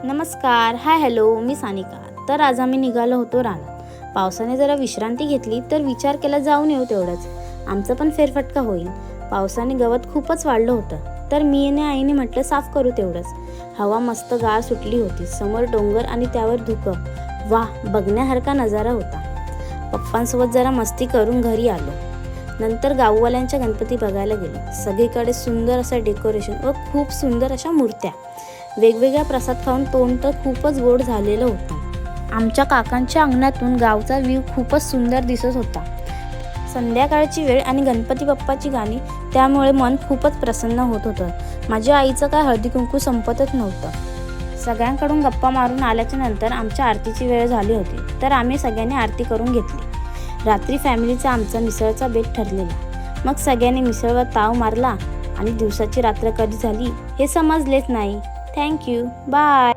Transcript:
नमस्कार, hi hello, मी सानिका. तर आज आम्ही निघालो होतो रानात. पावसाने जरा विश्रांती घेतली तर विचार केला जाऊन येऊ तेवढंच. आमचं पण फेरफटका होईल. पावसाने गवत खूपच वाढलं होतं तर मी आणि आईने म्हटलं साफ करू तेवढंच. हवा मस्त गार सुटली होती. समोर डोंगर आणि त्यावर धुकं. वाह, बघण्यासारखा नजारा होता. पप्पांसोबत जरा मस्ती करून घरी आलो. नंतर गाववाल्यांच्या गणपती बघायला गेलो. सगळीकडे सुंदर असं डेकोरेशन व खूप सुंदर अशा मूर्त्या. वेगवेगळ्या प्रसाद खाऊन तोंड तर खूपच गोड झालेलं होतं. आमच्या काकांच्या अंगणातून गावचा व्ह्यू खूपच सुंदर दिसत होता. संध्याकाळची वेळ आणि गणपती बाप्पाची गाणी, त्यामुळे मन खूपच प्रसन्न होत होतं. माझ्या आईचं काय हळदी कुंकू संपतच नव्हतं. सगळ्यांकडून गप्पा मारून आल्याच्या नंतर आमच्या आरतीची वेळ झाली होती तर आम्ही सगळ्यांनी आरती करून घेतली. रात्री फॅमिलीचा आमचा मिसळचा बेत ठरलेला. मग सगळ्यांनी मिसळवर ताव मारला आणि दिवसाची रात्र कधी झाली हे समजलेच नाही. Thank you, bye.